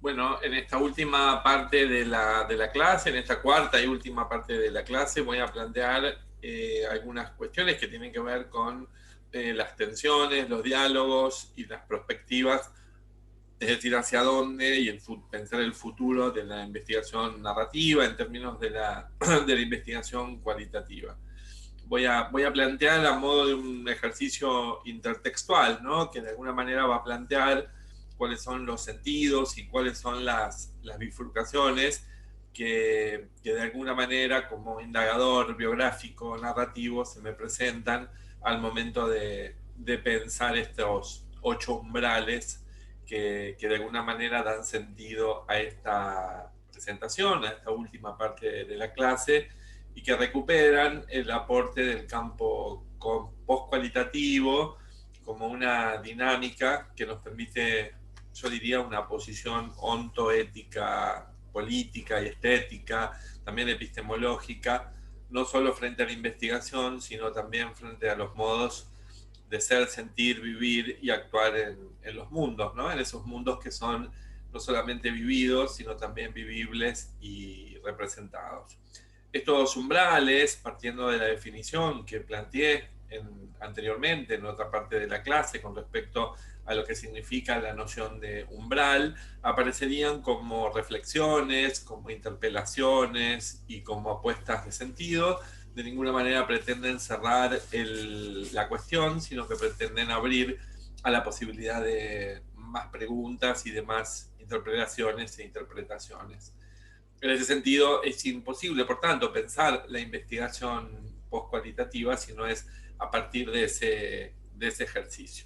Bueno, en esta última parte de la clase, en esta cuarta y última parte de la clase, voy a plantear algunas cuestiones que tienen que ver con las tensiones, los diálogos y las perspectivas, es decir, hacia dónde y pensar el futuro de la investigación narrativa en términos de de la investigación cualitativa. Voy a plantear a modo de un ejercicio intertextual, ¿no? Que de alguna manera va a plantear cuáles son los sentidos y cuáles son las bifurcaciones que de alguna manera como indagador biográfico, narrativo, se me presentan al momento de pensar estos 8 umbrales que de alguna manera dan sentido a esta presentación, a esta última parte de la clase, y que recuperan el aporte del campo post-cualitativo como una dinámica que nos permite, yo diría, una posición ontoética, política y estética, también epistemológica, no solo frente a la investigación, sino también frente a los modos de ser, sentir, vivir y actuar en los mundos, ¿no? En esos mundos que son no solamente vividos, sino también vivibles y representados. Estos umbrales, partiendo de la definición que planteé anteriormente en otra parte de la clase con respecto a lo que significa la noción de umbral, aparecerían como reflexiones, como interpelaciones y como apuestas de sentido. De ninguna manera pretenden cerrar la cuestión, sino que pretenden abrir a la posibilidad de más preguntas y de más interpretaciones e interpretaciones. En ese sentido, es imposible, por tanto, pensar la investigación postcualitativa si no es a partir de ese ejercicio.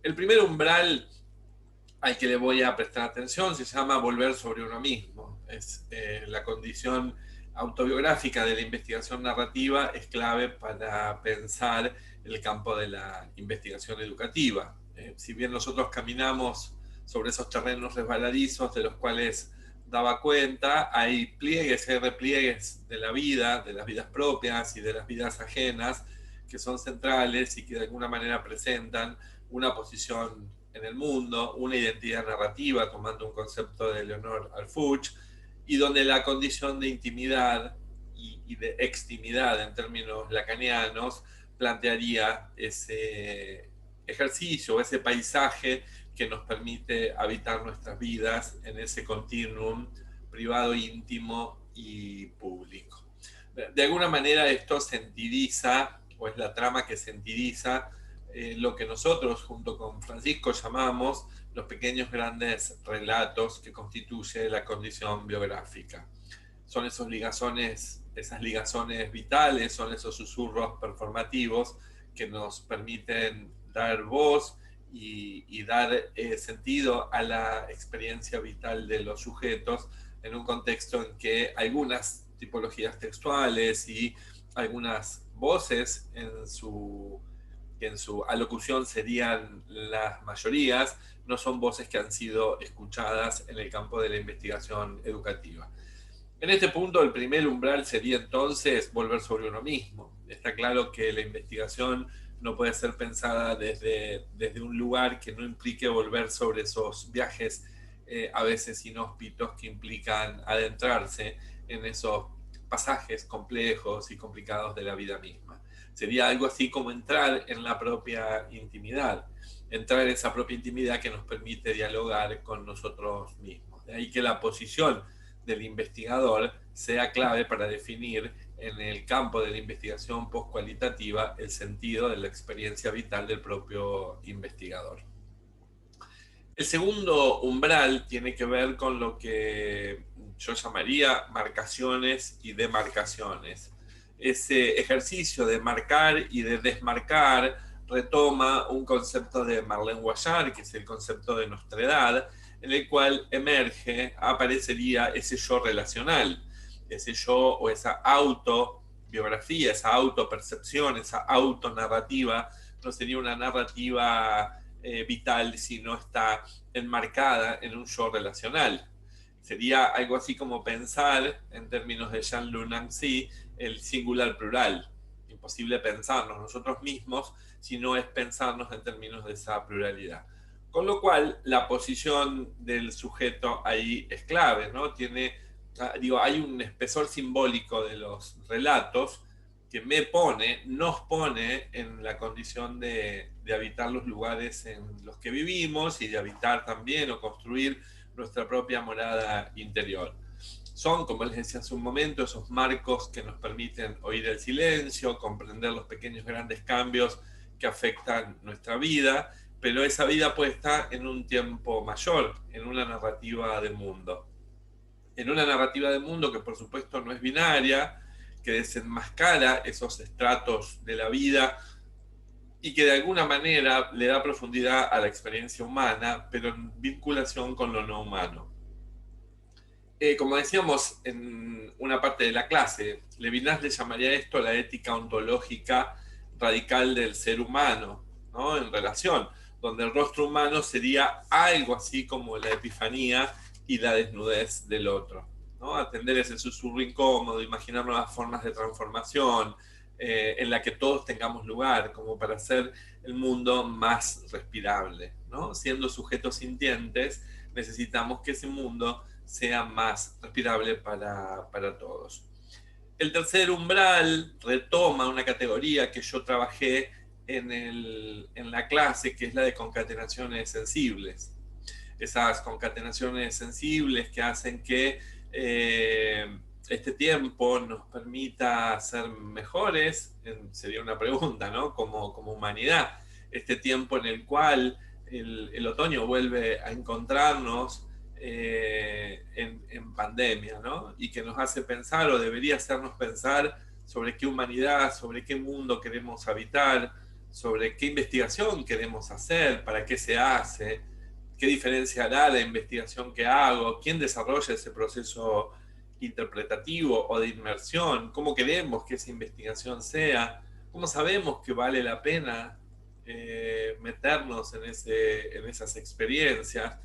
El primer umbral al que le voy a prestar atención se llama volver sobre uno mismo. Es la condición autobiográfica de la investigación narrativa es clave para pensar el campo de la investigación educativa. Si bien nosotros caminamos sobre esos terrenos resbaladizos de los cuales daba cuenta, hay pliegues, hay repliegues de la vida, de las vidas propias y de las vidas ajenas, que son centrales y que de alguna manera presentan una posición en el mundo, una identidad narrativa, tomando un concepto de Leonor Alfuch, y donde la condición de intimidad y de extimidad en términos lacanianos plantearía ese ejercicio, ese paisaje que nos permite habitar nuestras vidas en ese continuum privado, íntimo y público. De alguna manera esto sentidiza, o es la trama que sentidiza lo que nosotros junto con Francisco llamamos los pequeños grandes relatos que constituye la condición biográfica. Son esos ligazones, esas ligazones vitales, son esos susurros performativos que nos permiten dar voz y dar sentido a la experiencia vital de los sujetos en un contexto en que algunas tipologías textuales y algunas voces que en su alocución serían las mayorías, no son voces que han sido escuchadas en el campo de la investigación educativa. En este punto, el primer umbral sería entonces volver sobre uno mismo. Está claro que la investigación no puede ser pensada desde un lugar que no implique volver sobre esos viajes a veces inhóspitos que implican adentrarse en esos pasajes complejos y complicados de la vida misma. Sería algo así como entrar en la propia intimidad, entrar en esa propia intimidad que nos permite dialogar con nosotros mismos. De ahí que la posición del investigador sea clave para definir en el campo de la investigación postcualitativa el sentido de la experiencia vital del propio investigador. El segundo umbral tiene que ver con lo que yo llamaría marcaciones y demarcaciones. Ese ejercicio de marcar y de desmarcar retoma un concepto de Marlene Guallard, que es el concepto de nostredad, en el cual emerge, aparecería ese yo relacional, ese yo o esa autobiografía, esa autopercepción, esa autonarrativa, no sería una narrativa vital si no está enmarcada en un yo relacional. Sería algo así como pensar, en términos de Jean-Luc Nancy, el singular plural. Imposible pensarnos nosotros mismos si no es pensarnos en términos de esa pluralidad. Con lo cual, la posición del sujeto ahí es clave, ¿no? Hay un espesor simbólico de los relatos que nos pone en la condición de habitar los lugares en los que vivimos y de habitar también o construir nuestra propia morada interior. Son, como les decía hace un momento, esos marcos que nos permiten oír el silencio, comprender los pequeños grandes cambios que afectan nuestra vida, pero esa vida puede estar en un tiempo mayor, en una narrativa de mundo. En una narrativa de mundo que por supuesto no es binaria, que desenmascara esos estratos de la vida y que de alguna manera le da profundidad a la experiencia humana, pero en vinculación con lo no humano. Como decíamos en una parte de la clase, Levinas le llamaría esto la ética ontológica radical del ser humano, ¿no? En relación, donde el rostro humano sería algo así como la epifanía y la desnudez del otro, ¿no? Atender ese susurro incómodo, imaginar nuevas formas de transformación, en la que todos tengamos lugar, como para hacer el mundo más respirable, ¿no? Siendo sujetos sintientes, necesitamos que ese mundo sea más respirable para todos. El tercer umbral retoma una categoría que yo trabajé en la clase, que es la de concatenaciones sensibles. Esas concatenaciones sensibles que hacen que este tiempo nos permita ser mejores, sería una pregunta, ¿no? Como humanidad. Este tiempo en el cual el otoño vuelve a encontrarnos en pandemia, ¿no? Y que nos hace pensar, o debería hacernos pensar, sobre qué humanidad, sobre qué mundo queremos habitar, sobre qué investigación queremos hacer, para qué se hace, qué diferencia hará la investigación que hago, quién desarrolla ese proceso interpretativo o de inmersión, cómo queremos que esa investigación sea, cómo sabemos que vale la pena meternos en esas experiencias,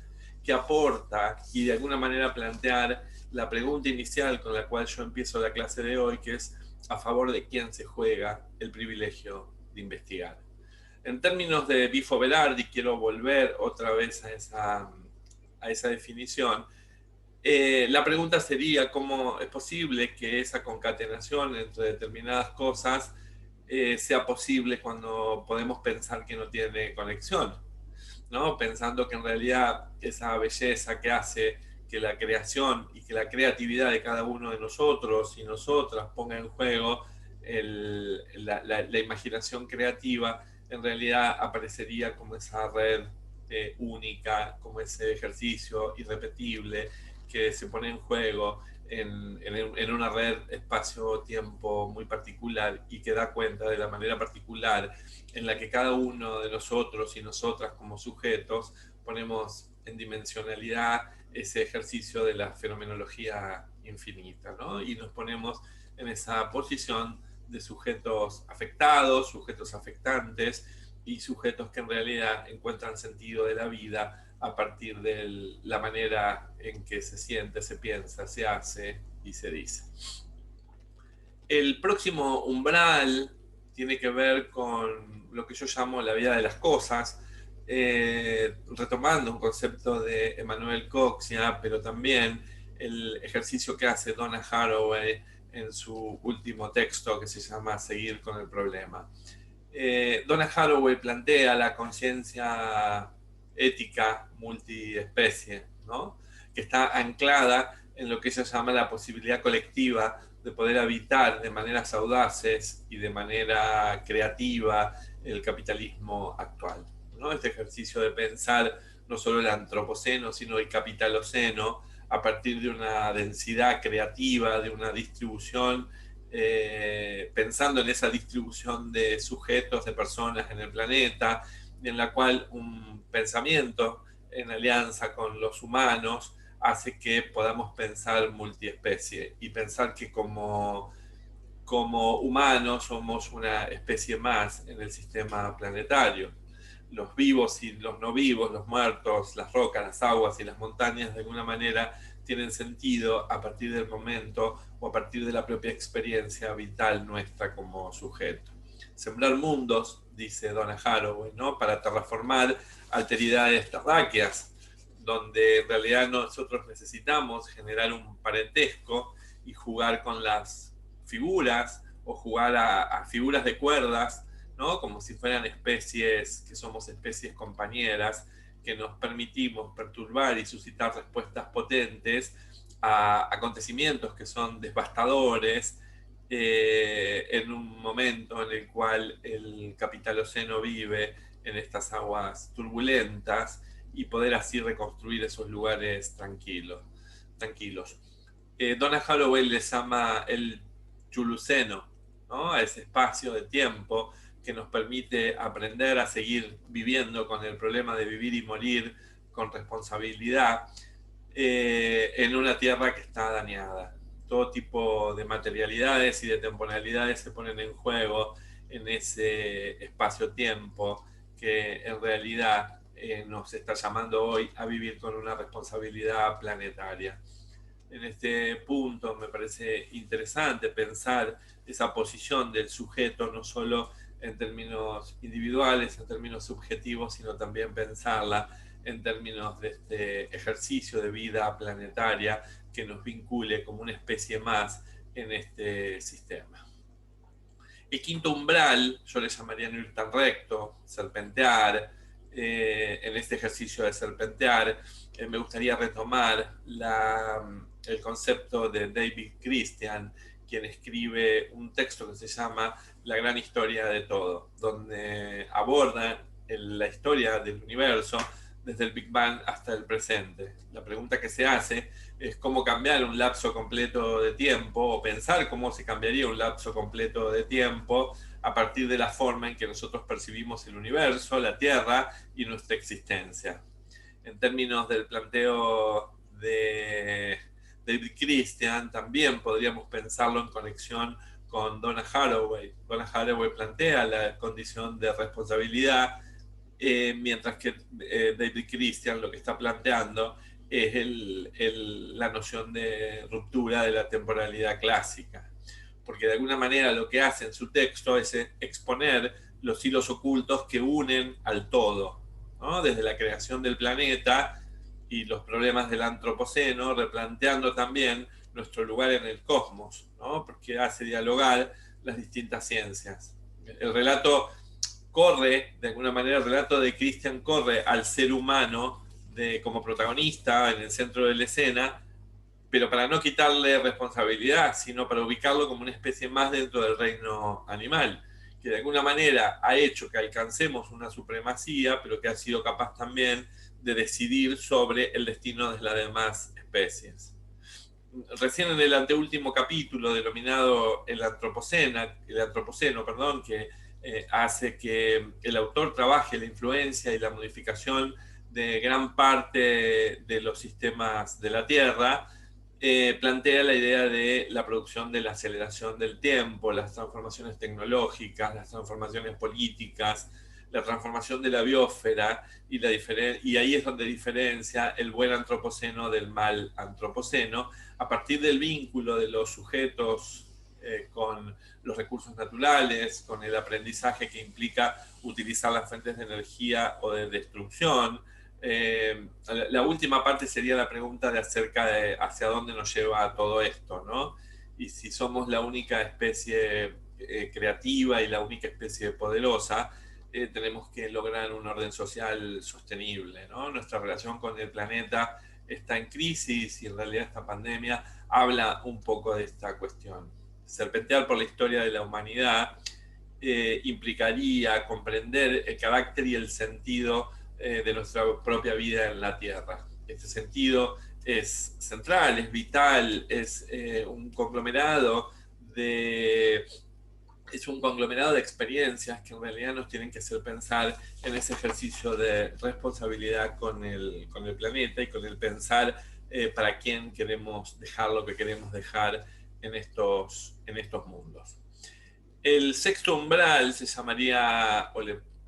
qué aporta, y de alguna manera plantear la pregunta inicial con la cual yo empiezo la clase de hoy, que es a favor de quién se juega el privilegio de investigar. En términos de Bifo Berardi, quiero volver otra vez a esa definición. La pregunta sería cómo es posible que esa concatenación entre determinadas cosas sea posible cuando podemos pensar que no tiene conexión, ¿no? Pensando que en realidad esa belleza que hace que la creación y que la creatividad de cada uno de nosotros y nosotras ponga en juego la imaginación creativa, en realidad aparecería como esa red única, como ese ejercicio irrepetible que se pone en juego en una red espacio-tiempo muy particular y que da cuenta de la manera particular en la que cada uno de nosotros y nosotras como sujetos ponemos en dimensionalidad ese ejercicio de la fenomenología infinita, ¿no? Y nos ponemos en esa posición de sujetos afectados, sujetos afectantes y sujetos que en realidad encuentran sentido de la vida a partir de la manera en que se siente, se piensa, se hace y se dice. El próximo umbral tiene que ver con lo que yo llamo la vida de las cosas, retomando un concepto de Emmanuel Coxia, pero también el ejercicio que hace Donna Haraway en su último texto que se llama Seguir con el problema. Donna Haraway plantea la conciencia ética multiespecie, ¿no? Que está anclada en lo que ella llama la posibilidad colectiva de poder habitar de maneras audaces y de manera creativa el capitalismo actual, ¿no? Este ejercicio de pensar no solo el antropoceno, sino el capitaloceno, a partir de una densidad creativa, de una distribución, pensando en esa distribución de sujetos, de personas en el planeta, en la cual un pensamiento en alianza con los humanos hace que podamos pensar multiespecie y pensar que como humanos somos una especie más en el sistema planetario. Los vivos y los no vivos, los muertos, las rocas, las aguas y las montañas, de alguna manera tienen sentido a partir del momento o a partir de la propia experiencia vital nuestra como sujeto. sembrar mundos, dice Donna Haraway, ¿no? Para terraformar alteridades terráqueas, donde en realidad nosotros necesitamos generar un parentesco y jugar con las figuras o jugar a figuras de cuerdas, ¿no? Como si fueran especies, que somos especies compañeras, que nos permitimos perturbar y suscitar respuestas potentes a acontecimientos que son devastadores, en un momento en el cual el capitaloceno vive en estas aguas turbulentas y poder así reconstruir esos lugares tranquilos. Donna Haraway les llama el chuluceno, ¿no? A ese espacio de tiempo que nos permite aprender a seguir viviendo con el problema de vivir y morir con responsabilidad, en una tierra que está dañada. Todo tipo de materialidades y de temporalidades se ponen en juego en ese espacio-tiempo que en realidad nos está llamando hoy a vivir con una responsabilidad planetaria. En este punto me parece interesante pensar esa posición del sujeto, no solo en términos individuales, en términos subjetivos, sino también pensarla en términos de este ejercicio de vida planetaria que nos vincule como una especie más en este sistema. El quinto umbral, yo le llamaría no ir tan recto, serpentear. En este ejercicio de serpentear, me gustaría retomar el concepto de David Christian, quien escribe un texto que se llama La gran historia de todo, donde aborda la historia del universo desde el Big Bang hasta el presente. La pregunta que se hace es cómo cambiar un lapso completo de tiempo, o pensar cómo se cambiaría un lapso completo de tiempo a partir de la forma en que nosotros percibimos el universo, la Tierra y nuestra existencia. En términos del planteo de David Christian, también podríamos pensarlo en conexión con Donna Haraway. Donna Haraway plantea la condición de responsabilidad, mientras que David Christian lo que está planteando es la noción de ruptura de la temporalidad clásica. Porque de alguna manera lo que hace en su texto es exponer los hilos ocultos que unen al todo, ¿no? Desde la creación del planeta y los problemas del antropoceno, replanteando también nuestro lugar en el cosmos, ¿no? Porque hace dialogar las distintas ciencias. El relato corre, de alguna manera, el relato de Christian corre al ser humano como protagonista en el centro de la escena, pero para no quitarle responsabilidad, sino para ubicarlo como una especie más dentro del reino animal, que de alguna manera ha hecho que alcancemos una supremacía, pero que ha sido capaz también de decidir sobre el destino de las demás especies. Recién en el anteúltimo capítulo, denominado el antropoceno, que hace que el autor trabaje la influencia y la modificación de gran parte de los sistemas de la Tierra, plantea la idea de la producción de la aceleración del tiempo, las transformaciones tecnológicas, las transformaciones políticas, la transformación de la biosfera, y ahí es donde diferencia el buen antropoceno del mal antropoceno, a partir del vínculo de los sujetos con los recursos naturales, con el aprendizaje que implica utilizar las fuentes de energía o de destrucción. La última parte sería la pregunta de acerca de hacia dónde nos lleva todo esto, ¿no? Y si somos la única especie creativa y la única especie poderosa, tenemos que lograr un orden social sostenible, ¿no? Nuestra relación con el planeta está en crisis y en realidad esta pandemia habla un poco de esta cuestión. Serpentear por la historia de la humanidad implicaría comprender el carácter y el sentido de nuestra propia vida en la Tierra. Este sentido es central, es vital, es un conglomerado de experiencias que en realidad nos tienen que hacer pensar en ese ejercicio de responsabilidad con el planeta y con el pensar para quién queremos dejar lo que queremos dejar en estos mundos. El sexto umbral se llamaría,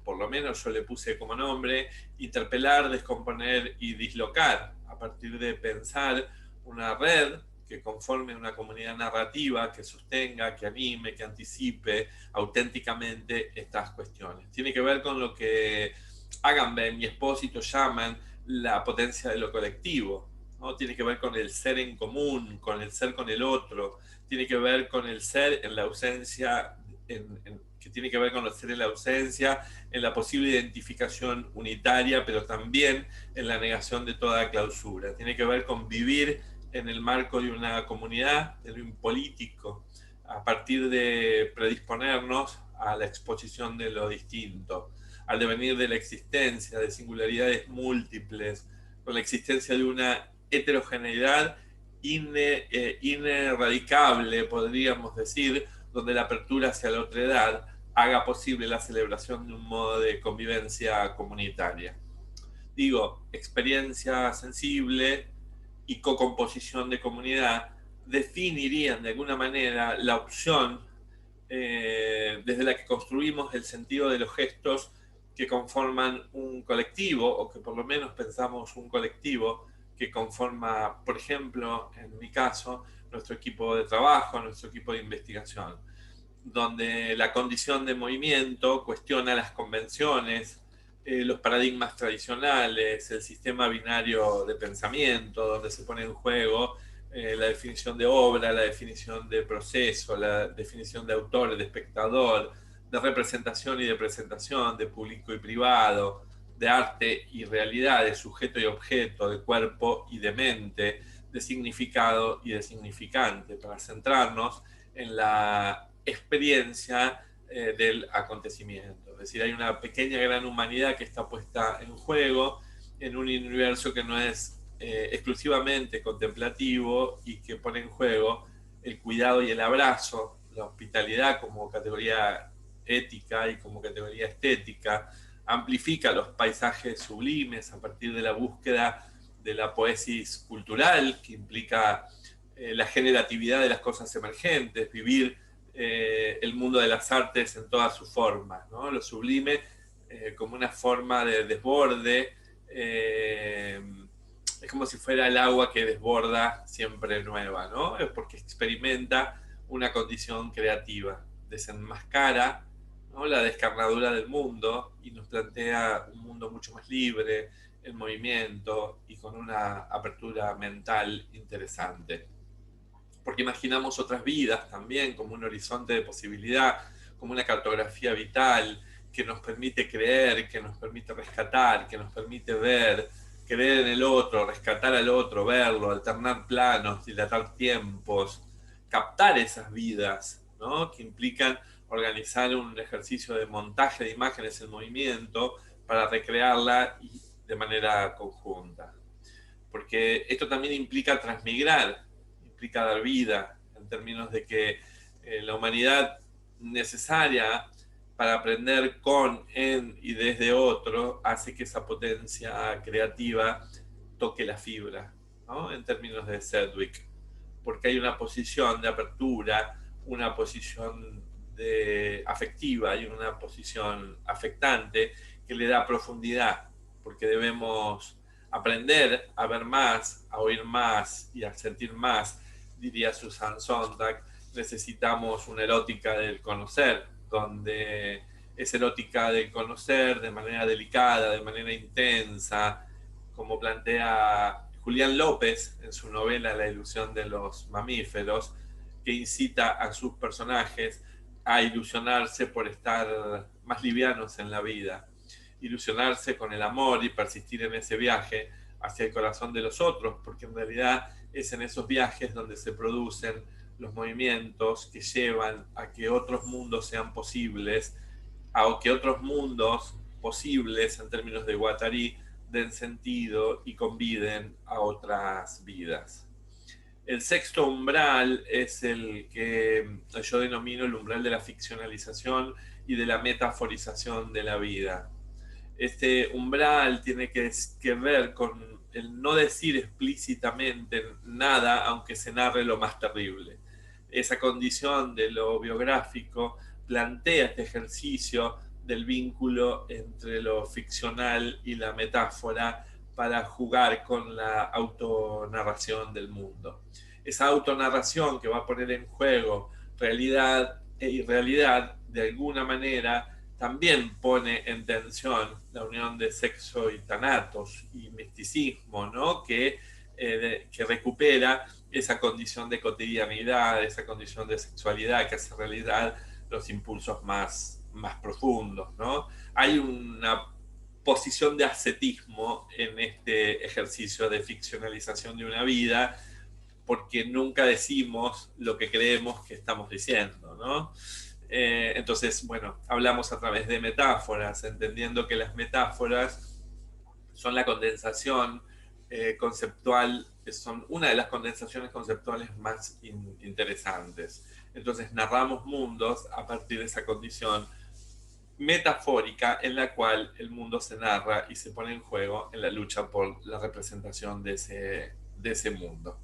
por lo menos yo le puse como nombre, interpelar, descomponer y dislocar, a partir de pensar una red que conformen una comunidad narrativa que sostenga, que anime, que anticipe auténticamente estas cuestiones. Tiene que ver con lo que Agamben y Espósito llaman la potencia de lo colectivo, ¿no? Tiene que ver con el ser en común, con el ser con el otro, tiene que ver con el ser en la ausencia, que tiene que ver con el ser en la ausencia, en la posible identificación unitaria, pero también en la negación de toda clausura. Tiene que ver con vivir en el marco de una comunidad, de lo impolítico, a partir de predisponernos a la exposición de lo distinto, al devenir de la existencia, de singularidades múltiples, con la existencia de una heterogeneidad ineradicable, podríamos decir, donde la apertura hacia la otredad haga posible la celebración de un modo de convivencia comunitaria. Digo, experiencia sensible y co-composición de comunidad definirían de alguna manera la opción desde la que construimos el sentido de los gestos que conforman un colectivo, o que por lo menos pensamos un colectivo que conforma, por ejemplo, en mi caso, nuestro equipo de trabajo, nuestro equipo de investigación, donde la condición de movimiento cuestiona las convenciones, los paradigmas tradicionales, el sistema binario de pensamiento, donde se pone en juego la definición de obra, la definición de proceso, la definición de autor, de espectador, de representación y de presentación, de público y privado, de arte y realidad, de sujeto y objeto, de cuerpo y de mente, de significado y de significante, para centrarnos en la experiencia del acontecimiento. Es decir, hay una pequeña gran humanidad que está puesta en juego en un universo que no es exclusivamente contemplativo y que pone en juego el cuidado y el abrazo, la hospitalidad como categoría ética y como categoría estética, amplifica los paisajes sublimes a partir de la búsqueda de la poesis cultural, que implica la generatividad de las cosas emergentes, vivir el mundo de las artes en todas sus formas, ¿no? Lo sublime como una forma de desborde, es como si fuera el agua que desborda siempre nueva, ¿no? Es porque experimenta una condición creativa, desenmascara, ¿no?, la descarnadura del mundo y nos plantea un mundo mucho más libre, en movimiento y con una apertura mental interesante. Porque imaginamos otras vidas también como un horizonte de posibilidad, como una cartografía vital que nos permite creer, que nos permite rescatar, que nos permite ver, creer en el otro, rescatar al otro, verlo, alternar planos, dilatar tiempos, captar esas vidas, ¿no?, que implican organizar un ejercicio de montaje de imágenes en movimiento para recrearla de manera conjunta. Porque esto también implica transmigrar, implica dar vida, en términos de que la humanidad necesaria para aprender con, en y desde otro hace que esa potencia creativa toque la fibra, ¿no?, en términos de Sedgwick, porque hay una posición de apertura, una posición afectiva y una posición afectante que le da profundidad, porque debemos aprender a ver más, a oír más y a sentir más, diría Susan Sontag. Necesitamos una erótica del conocer, donde es erótica del conocer de manera delicada, de manera intensa, como plantea Julián López en su novela La ilusión de los mamíferos, que incita a sus personajes a ilusionarse por estar más livianos en la vida, ilusionarse con el amor y persistir en ese viaje hacia el corazón de los otros, porque en realidad es en esos viajes donde se producen los movimientos que llevan a que otros mundos sean posibles, a que otros mundos posibles en términos de Guattari den sentido y conviden a otras vidas. El sexto umbral es el que yo denomino el umbral de la ficcionalización y de la metaforización de la vida. Este umbral tiene que ver con el no decir explícitamente nada, aunque se narre lo más terrible. Esa condición de lo biográfico plantea este ejercicio del vínculo entre lo ficcional y la metáfora para jugar con la autonarración del mundo. esa autonarración que va a poner en juego realidad e irrealidad, de alguna manera también pone en tensión la unión de sexo y tanatos y misticismo, ¿no? Que recupera esa condición de cotidianidad, esa condición de sexualidad que hace realidad los impulsos más profundos, ¿no? Hay una posición de ascetismo en este ejercicio de ficcionalización de una vida, porque nunca decimos lo que creemos que estamos diciendo, ¿no? Entonces, bueno, hablamos a través de metáforas, entendiendo que las metáforas son la condensación conceptual, son una de las condensaciones conceptuales más interesantes. Entonces, narramos mundos a partir de esa condición metafórica en la cual el mundo se narra y se pone en juego en la lucha por la representación de ese mundo.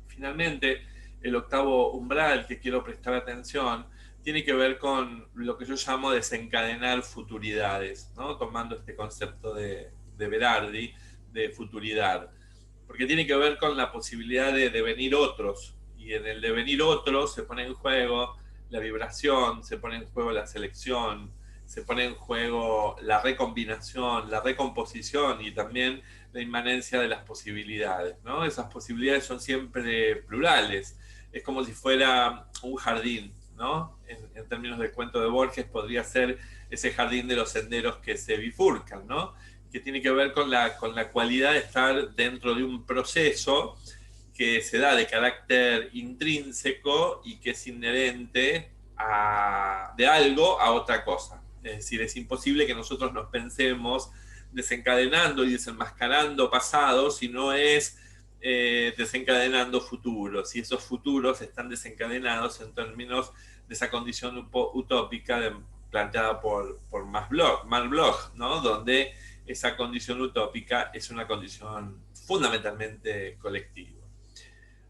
Finalmente, el octavo umbral que quiero prestar atención tiene que ver con lo que yo llamo desencadenar futuridades, ¿no? Tomando este concepto de Berardi de futuridad, porque tiene que ver con la posibilidad de devenir otros, y en el devenir otros se pone en juego la vibración, se pone en juego la selección, se pone en juego la recombinación, la recomposición y también la inmanencia de las posibilidades, ¿no? Esas posibilidades son siempre plurales, es como si fuera un jardín, ¿no? En términos del cuento de Borges podría ser ese jardín de los senderos que se bifurcan, ¿no? Que tiene que ver con la cualidad de estar dentro de un proceso que se da de carácter intrínseco y que es inherente de algo a otra cosa. Es decir, es imposible que nosotros nos pensemos desencadenando y desenmascarando pasados si no es desencadenando futuros. Y esos futuros están desencadenados en términos de esa condición utópica planteada por Marc Bloch, ¿no? Donde esa condición utópica es una condición fundamentalmente colectiva.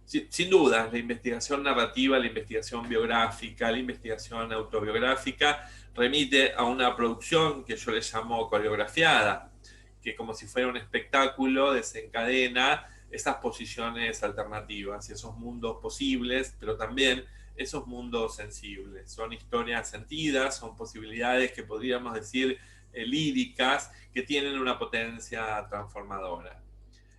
Sin duda, la investigación narrativa, la investigación biográfica, la investigación autobiográfica remite a una producción que yo le llamo coreografiada, que como si fuera un espectáculo desencadena esas posiciones alternativas y esos mundos posibles, pero también esos mundos sensibles. Son historias sentidas, son posibilidades que podríamos decir líricas, que tienen una potencia transformadora.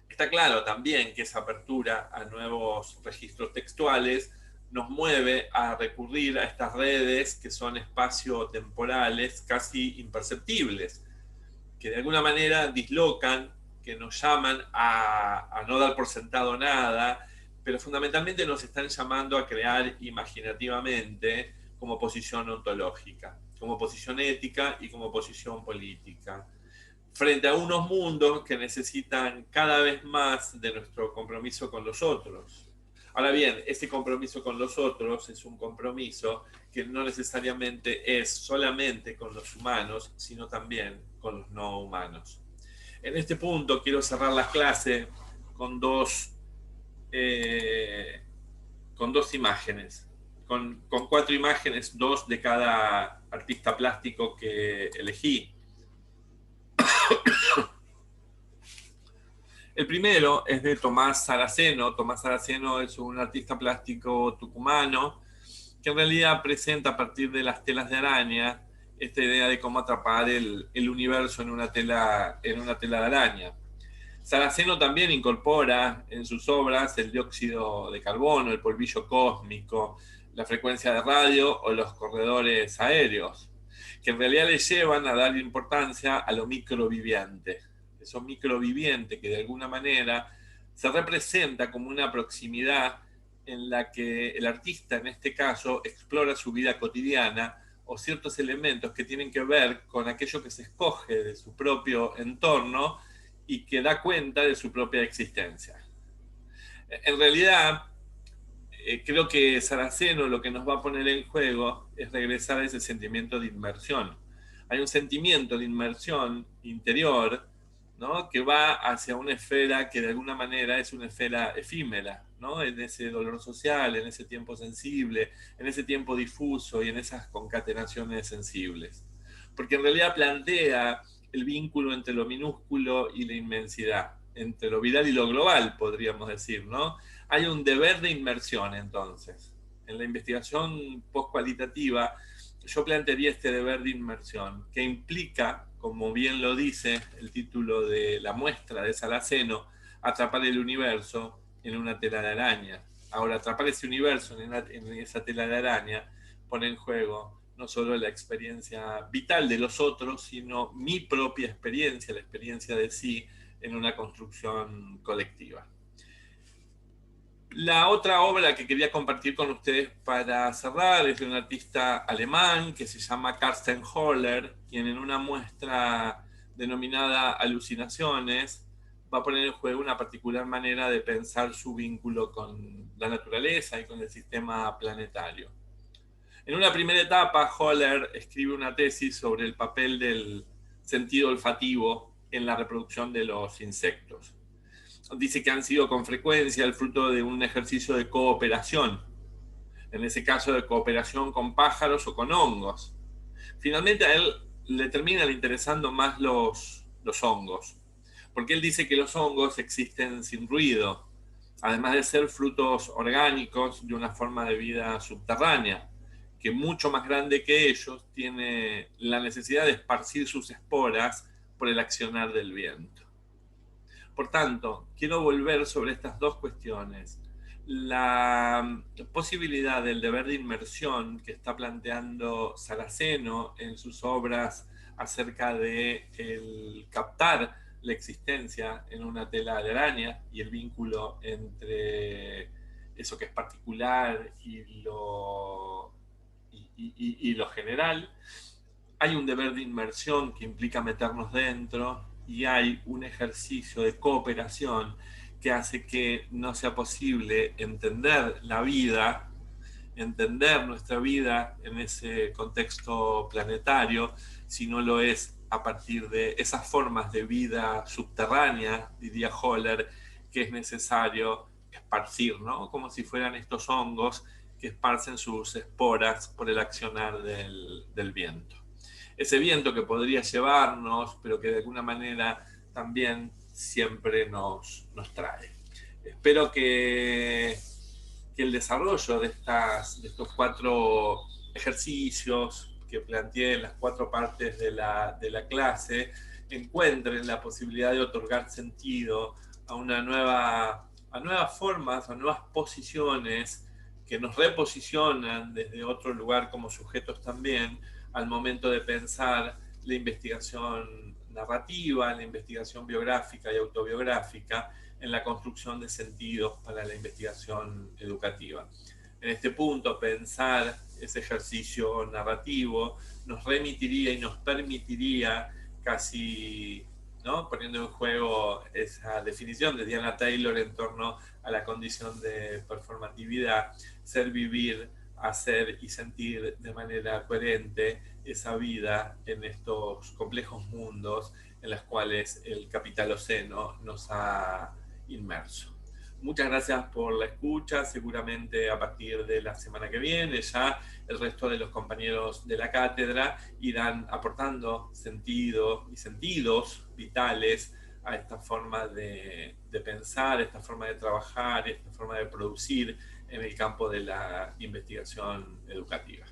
Está claro también que esa apertura a nuevos registros textuales nos mueve a recurrir a estas redes que son espacio-temporales casi imperceptibles, que de alguna manera dislocan, que nos llaman a no dar por sentado nada, pero fundamentalmente nos están llamando a crear imaginativamente como posición ontológica, como posición ética y como posición política, frente a unos mundos que necesitan cada vez más de nuestro compromiso con los otros. Ahora bien, ese compromiso con los otros es un compromiso que no necesariamente es solamente con los humanos, sino también con los no humanos. En este punto quiero cerrar la clase con dos imágenes, con 4 imágenes, 2 de cada artista plástico que elegí. El primero es de Tomás Saraceno. Tomás Saraceno es un artista plástico tucumano que en realidad presenta a partir de las telas de araña esta idea de cómo atrapar el universo en una tela de araña. Saraceno también incorpora en sus obras el dióxido de carbono, el polvillo cósmico, la frecuencia de radio o los corredores aéreos, que en realidad le llevan a dar importancia a lo microviviente. Eso microviviente que de alguna manera se representa como una proximidad en la que el artista, en este caso, explora su vida cotidiana o ciertos elementos que tienen que ver con aquello que se escoge de su propio entorno y que da cuenta de su propia existencia. En realidad, creo que Saraceno lo que nos va a poner en juego es regresar a ese sentimiento de inmersión. Hay un sentimiento de inmersión interior, ¿no?, que va hacia una esfera que de alguna manera es una esfera efímera, ¿no?, en ese dolor social, en ese tiempo sensible, en ese tiempo difuso y en esas concatenaciones sensibles. Porque en realidad plantea el vínculo entre lo minúsculo y la inmensidad, entre lo viral y lo global, podríamos decir, ¿no? Hay un deber de inmersión, entonces. En la investigación postcualitativa, yo plantearía este deber de inmersión, que implica, como bien lo dice el título de la muestra de Saraceno, atrapar el universo en una tela de araña. Ahora, atrapar ese universo en esa tela de araña pone en juego no solo la experiencia vital de los otros, sino mi propia experiencia, la experiencia de sí, en una construcción colectiva. La otra obra que quería compartir con ustedes para cerrar es de un artista alemán que se llama Carsten Höller, quien en una muestra denominada Alucinaciones va a poner en juego una particular manera de pensar su vínculo con la naturaleza y con el sistema planetario. En una primera etapa, Höller escribe una tesis sobre el papel del sentido olfativo en la reproducción de los insectos. Dice que han sido con frecuencia el fruto de un ejercicio de cooperación, en ese caso de cooperación con pájaros o con hongos. Finalmente a él le terminan interesando más los hongos, porque él dice que los hongos existen sin ruido, además de ser frutos orgánicos de una forma de vida subterránea, que mucho más grande que ellos tiene la necesidad de esparcir sus esporas por el accionar del viento. Por tanto, quiero volver sobre estas dos cuestiones. La posibilidad del deber de inmersión que está planteando Saraceno en sus obras acerca de el captar la existencia en una tela de araña y el vínculo entre eso que es particular y lo general. Hay un deber de inmersión que implica meternos dentro y hay un ejercicio de cooperación que hace que no sea posible entender la vida, entender nuestra vida en ese contexto planetario, si no lo es a partir de esas formas de vida subterránea, diría Höller, que es necesario esparcir, ¿no? Como si fueran estos hongos que esparcen sus esporas por el accionar del viento. Ese viento que podría llevarnos, pero que de alguna manera también siempre nos trae. Espero que el desarrollo de estos 4 ejercicios que planteé en las 4 partes de la clase encuentren la posibilidad de otorgar sentido a nuevas formas, a nuevas posiciones que nos reposicionan desde otro lugar como sujetos también, al momento de pensar la investigación narrativa, la investigación biográfica y autobiográfica, en la construcción de sentidos para la investigación educativa. En este punto, pensar ese ejercicio narrativo nos remitiría y nos permitiría casi, ¿no?, poniendo en juego esa definición de Diana Taylor en torno a la condición de performatividad, ser, vivir, hacer y sentir de manera coherente esa vida en estos complejos mundos en los cuales el capitaloceno nos ha inmerso. Muchas gracias por la escucha. Seguramente a partir de la semana que viene ya el resto de los compañeros de la cátedra irán aportando sentido y sentidos vitales a esta forma de pensar, esta forma de trabajar, esta forma de producir en el campo de la investigación educativa.